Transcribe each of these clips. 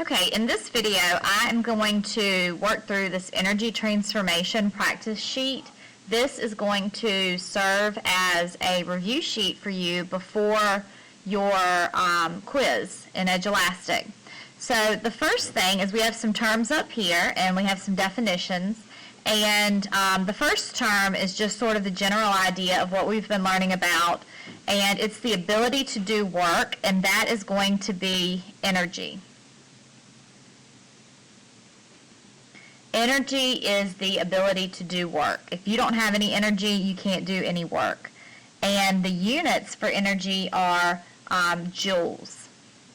Okay, in this video, I am going to work through this energy transformation practice sheet. This is going to serve as a review sheet for you before your quiz in Edulastic. So the first thing is we have some terms up here and we have some definitions. And the first term is just sort of the general idea of what we've been learning about. And it's the ability to do work, and that is going to be energy. Energy is the ability to do work. If you don't have any energy, you can't do any work. And the units for energy are joules,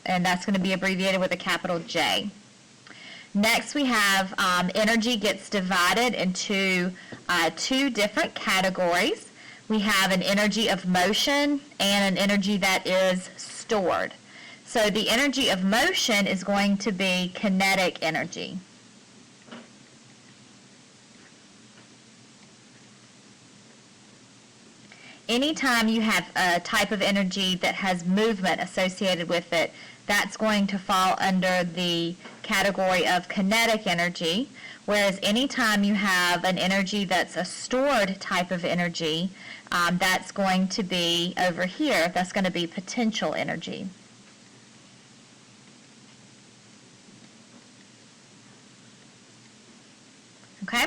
and that's going to be abbreviated with a capital J. Next, we have energy gets divided into two different categories. We have an energy of motion and an energy that is stored. So the energy of motion is going to be kinetic energy. Anytime you have a type of energy that has movement associated with it, that's going to fall under the category of kinetic energy, whereas anytime you have an energy that's a stored type of energy, that's going to be over here, that's going to be potential energy. Okay?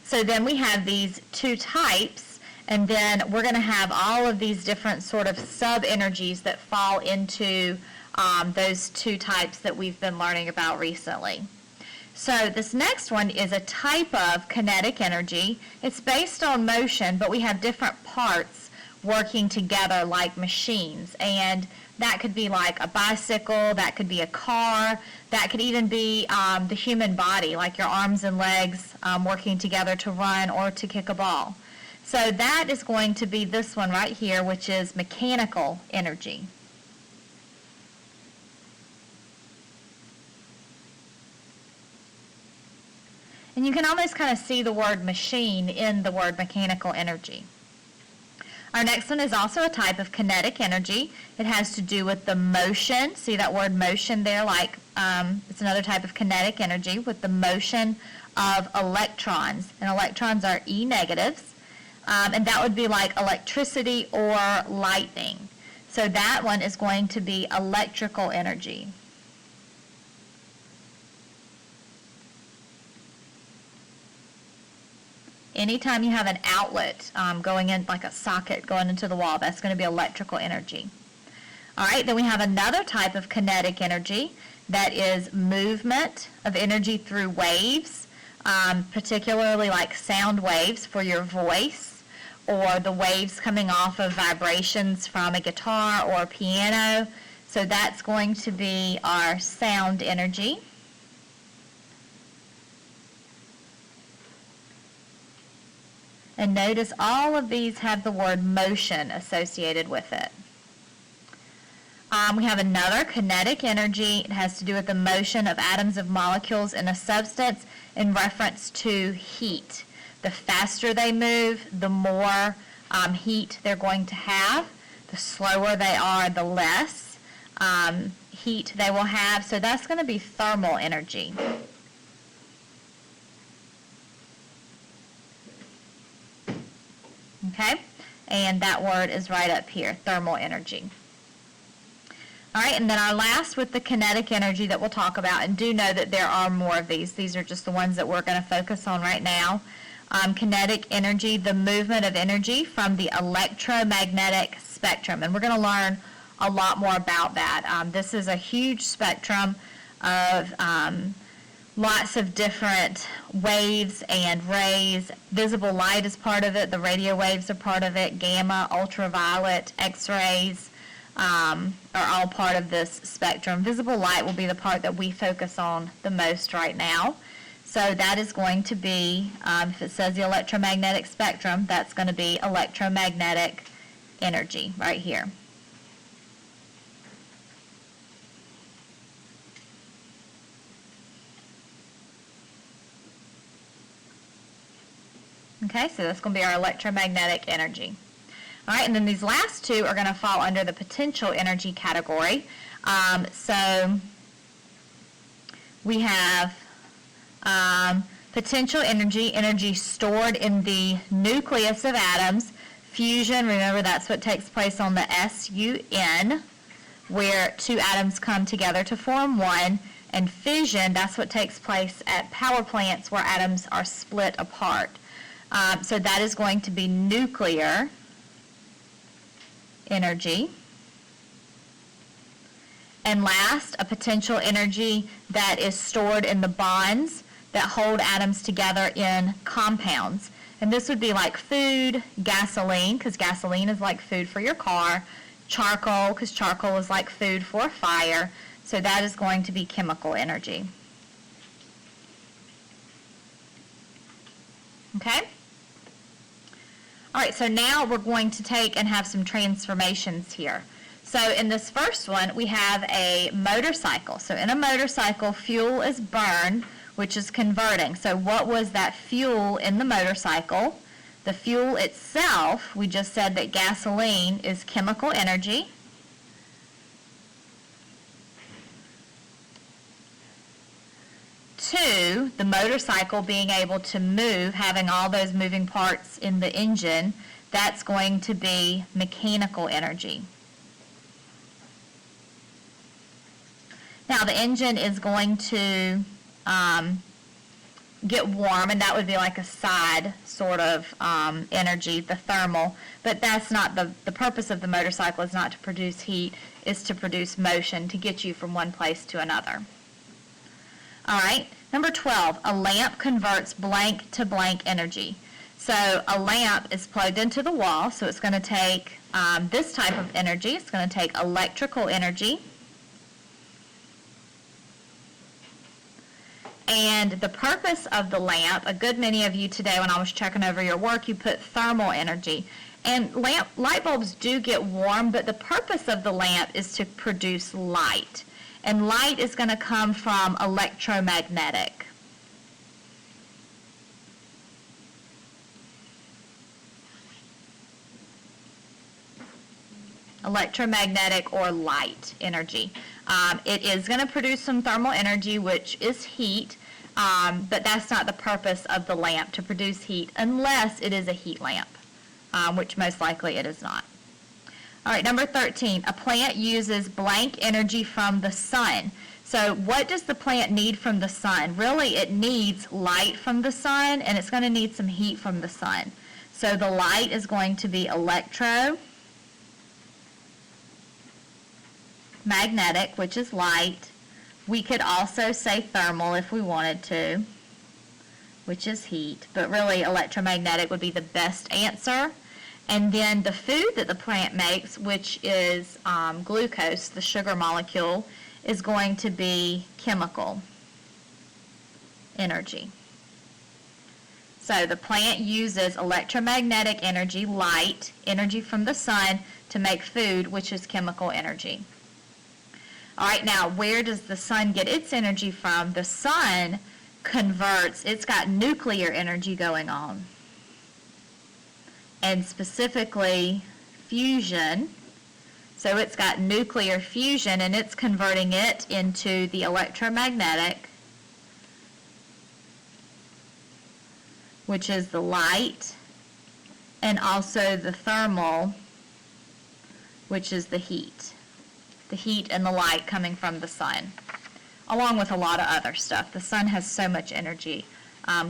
So then we have these two types. And then we're going to have all of these different sort of sub-energies that fall into those two types that we've been learning about recently. So this next one is a type of kinetic energy. It's based on motion, but we have different parts working together like machines. And that could be like a bicycle, that could be a car, that could even be the human body, like your arms and legs working together to run or to kick a ball. So that is going to be this one right here, which is mechanical energy. And you can almost kind of see the word machine in the word mechanical energy. Our next one is also a type of kinetic energy. It has to do with the motion. See that word motion there? Like it's another type of kinetic energy with the motion of electrons. And electrons are E negatives. And that would be like electricity or lightning. So that one is going to be electrical energy. Anytime you have an outlet going in, like a socket going into the wall, that's going to be electrical energy. All right, then we have another type of kinetic energy that is movement of energy through waves, particularly like sound waves for your voice, or the waves coming off of vibrations from a guitar or a piano. So that's going to be our sound energy. And notice all of these have the word motion associated with it. We have another kinetic energy. It has to do with the motion of atoms of molecules in a substance in reference to heat. The faster they move, the more heat they're going to have. The slower they are, the less heat they will have. So that's going to be thermal energy. Okay? And that word is right up here, thermal energy. All right, and then our last with the kinetic energy that we'll talk about, and do know that there are more of these. These are just the ones that we're going to focus on right now. Kinetic energy, the movement of energy from the electromagnetic spectrum. And we're going to learn a lot more about that. This is a huge spectrum of lots of different waves and rays. Visible light is part of it. The radio waves are part of it. Gamma, ultraviolet, X-rays are all part of this spectrum. Visible light will be the part that we focus on the most right now. So that is going to be, if it says the electromagnetic spectrum, that's going to be electromagnetic energy right here. Okay, so that's going to be our electromagnetic energy. All right, and then these last two are going to fall under the potential energy category. So We have potential energy, energy stored in the nucleus of atoms. Fusion, remember that's what takes place on the SUN, where two atoms come together to form one. And fission, that's what takes place at power plants where atoms are split apart. So that is going to be nuclear energy. And last, a potential energy that is stored in the bonds that hold atoms together in compounds. And this would be like food, gasoline, because gasoline is like food for your car, charcoal, because charcoal is like food for a fire. So that is going to be chemical energy. Okay? All right, so now we're going to take and have some transformations here. So in this first one, we have a motorcycle. So in a motorcycle, fuel is burned, which is converting. So what was that fuel in the motorcycle? The fuel itself, we just said that gasoline is chemical energy. Two, the motorcycle being able to move, having all those moving parts in the engine, that's going to be mechanical energy. Now the engine is going to get warm, and that would be like a side sort of energy, the thermal, but that's not the purpose of the motorcycle is not to produce heat, is to produce motion, to get you from one place to another. All right, number 12, a lamp converts blank to blank energy. So a lamp is plugged into the wall, so it's going to take this type of energy. It's going to take electrical energy. And the purpose of the lamp, a good many of you today when I was checking over your work, you put thermal energy. And light bulbs do get warm, but the purpose of the lamp is to produce light. And light is going to come from electromagnetic. Electromagnetic or light energy. It is going to produce some thermal energy, which is heat, but that's not the purpose of the lamp, to produce heat, unless it is a heat lamp, which most likely it is not. All right, number 13, a plant uses blank energy from the sun. So what does the plant need from the sun? Really, it needs light from the sun, and it's going to need some heat from the sun. So the light is going to be electromagnetic, which is light. We could also say thermal if we wanted to, which is heat, but really electromagnetic would be the best answer. And then the food that the plant makes, which is glucose, the sugar molecule, is going to be chemical energy. So the plant uses electromagnetic energy, light, energy from the sun, to make food, which is chemical energy. All right, now where does the sun get its energy from? The sun converts, it's got nuclear energy going on. And specifically fusion. So it's got nuclear fusion, and it's converting it into the electromagnetic, which is the light, and also the thermal, which is the heat. The heat and the light coming from the sun, along with a lot of other stuff. The sun has so much energy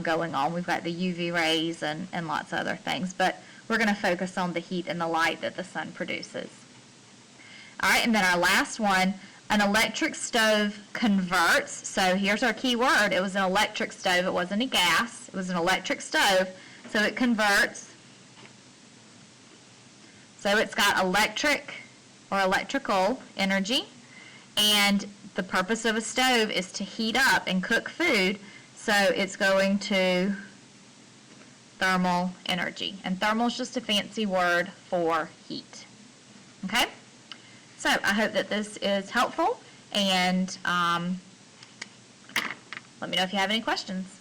going on. We've got the UV rays and lots of other things, but we're going to focus on the heat and the light that the sun produces. All right, and then our last one, an electric stove converts. So here's our key word. It was an electric stove. It wasn't a gas. It was an electric stove. So it converts. So it's got electric or electrical energy, and the purpose of a stove is to heat up and cook food, so it's going to thermal energy, and thermal is just a fancy word for heat. Okay, so I hope that this is helpful, and let me know if you have any questions.